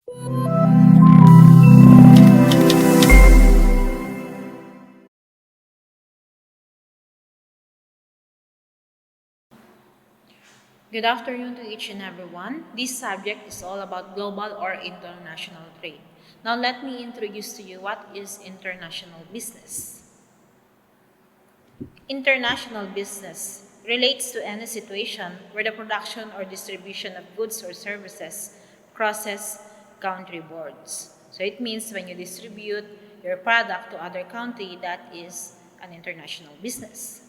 Good afternoon to each and everyone. This subject is all about global or international trade. Now let me introduce to you what is international business. International business relates to any situation where the production or distribution of goods or services crosses country boards. So it means when you distribute your product to other country, that is an international business.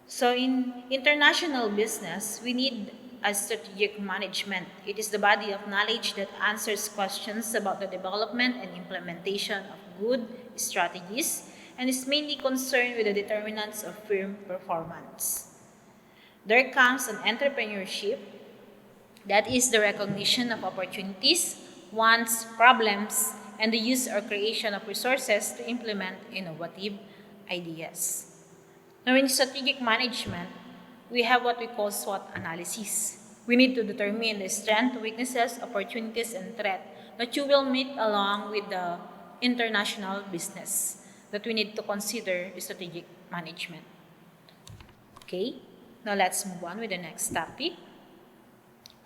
So in international business, we need a strategic management. It is the body of knowledge that answers questions about the development and implementation of good strategies and is mainly concerned with the determinants of firm performance. There comes an entrepreneurship, that is the recognition of opportunities, wants, problems, and the use or creation of resources to implement innovative ideas. Now, in strategic management, we have what we call SWOT analysis. We need to determine the strengths, weaknesses, opportunities, and threat that you will meet along with the international business that we need to consider strategic management. Okay, now let's move on with the next topic.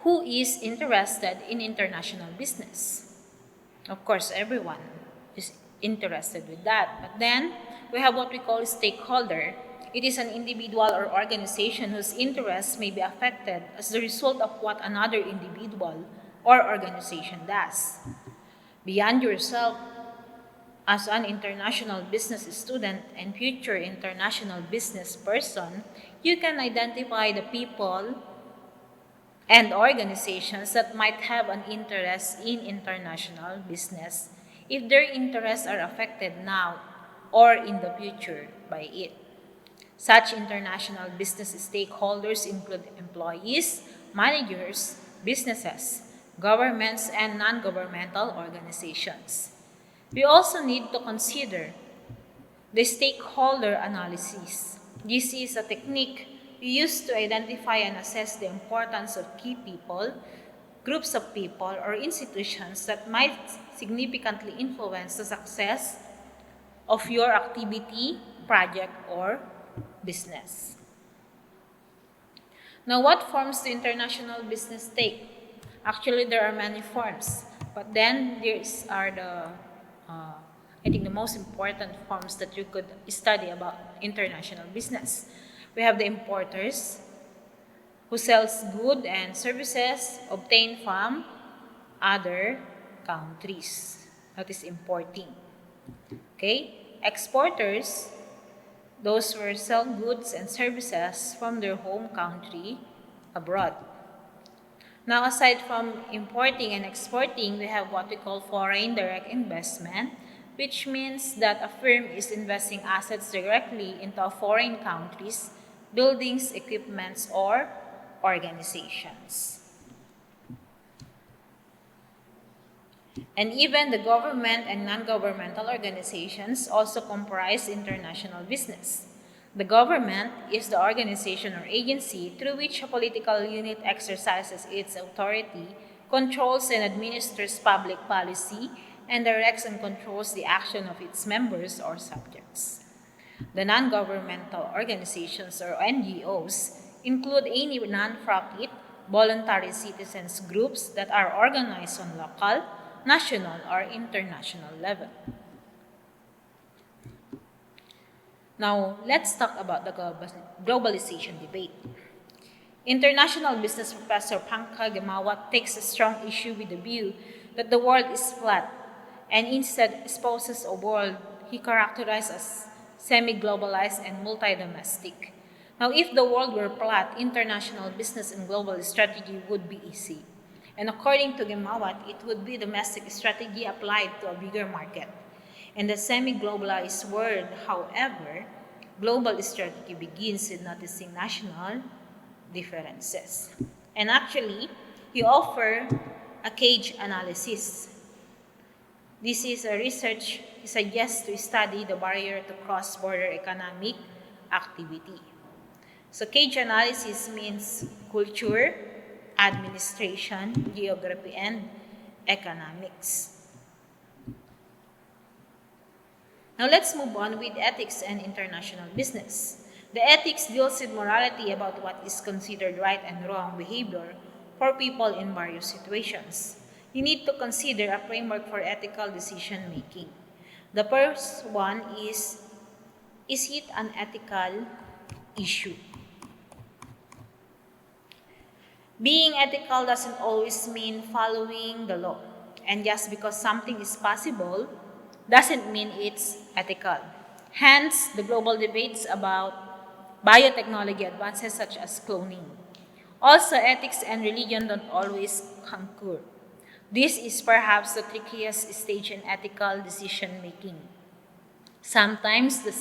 Who is interested in international business? Of course, everyone is interested with that. But then we have what we call stakeholder. It is an individual or organization whose interests may be affected as the result of what another individual or organization does. Beyond yourself, as an international business student and future international business person, you can identify the people and organizations that might have an interest in international business if their interests are affected now or in the future by it. Such international business stakeholders include employees, managers, businesses, governments, and non governmental organizations. We also need to consider the stakeholder analysis. This is a technique used to identify and assess the importance of key people, groups of people, or institutions that might significantly influence the success of your activity, project, or business. Now, what forms do international business take? Actually, there are many forms, but then these are I think, the most important forms that you could study about international business. We have the importers, who sells goods and services obtained from other countries. That is importing. Okay? Exporters, those who sell goods and services from their home country abroad. Now, aside from importing and exporting, we have what we call foreign direct investment, which means that a firm is investing assets directly into foreign countries, buildings, equipments, or organizations. And even the government and non-governmental organizations also comprise international business. The government is the organization or agency through which a political unit exercises its authority, controls and administers public policy, and directs and controls the action of its members or subjects. The non-governmental organizations or NGOs include any non-profit, voluntary citizens groups that are organized on local, national, or international level. Now, let's talk about the globalization debate. International business professor Pankaj Gamawat takes a strong issue with the view that the world is flat and instead espouses a world he characterized as semi-globalized and multi-domestic. Now, if the world were flat, international business and global strategy would be easy. And according to Gemawat, it would be domestic strategy applied to a bigger market. In the semi-globalized world, however, global strategy begins with noticing national differences. And actually, he offered a cage analysis. This is a research he suggests to study the barrier to cross-border economic activity. So cage analysis means culture, administration, geography, and economics. Now let's move on with ethics and international business. The ethics deals with morality about what is considered right and wrong behavior for people in various situations. You need to consider a framework for ethical decision making. The first one is it an ethical issue? Being ethical doesn't always mean following the law. And just because something is possible doesn't mean it's ethical. Hence, the global debates about biotechnology advances such as cloning. Also, ethics and religion don't always concur. This is perhaps the trickiest stage in ethical decision making. Sometimes the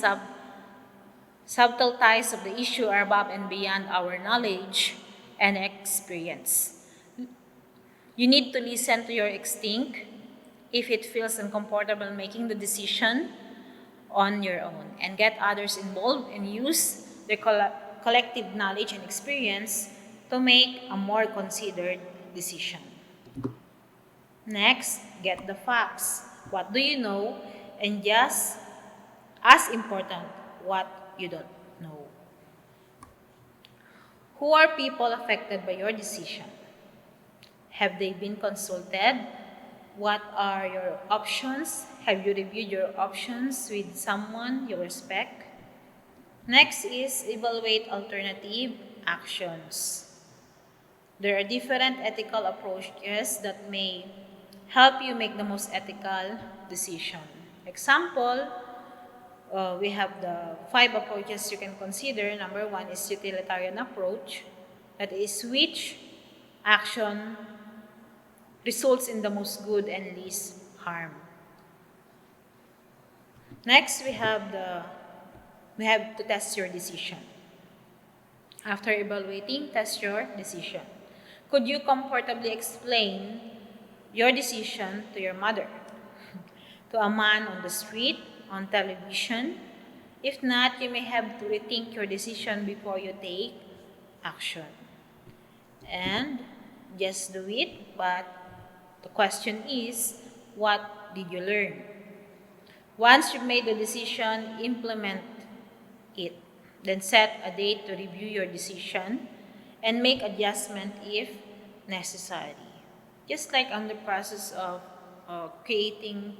subtle ties of the issue are above and beyond our knowledge and experience. You need to listen to your instinct if it feels uncomfortable making the decision on your own and get others involved and use their collective knowledge and experience to make a more considered decision. Next, get the facts. What do you know? And just as important, what you don't know. Who are people affected by your decision? Have they been consulted? What are your options? Have you reviewed your options with someone you respect? Next is evaluate alternative actions. There are different ethical approaches that may help you make the most ethical decision. Example, we have the 5 approaches you can consider. Number 1 is utilitarian approach. That is which action results in the most good and least harm. Next, we have to test your decision. After evaluating, test your decision. Could you comfortably explain your decision to your mother, to a man on the street, on television? If not, you may have to rethink your decision before you take action. And just do it, but the question is, what did you learn? Once you've made the decision, implement it. Then set a date to review your decision and make adjustment if necessary. Just like on the process of creating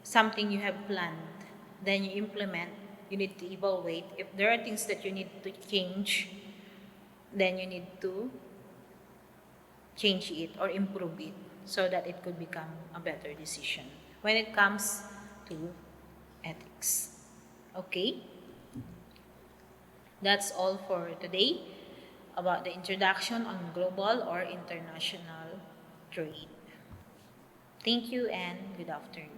something you have planned, then you implement, you need to evaluate. If there are things that you need to change, then you need to change it or improve it so that it could become a better decision when it comes to ethics. Okay? That's all for today about the introduction on global or international trade. Thank you and good afternoon.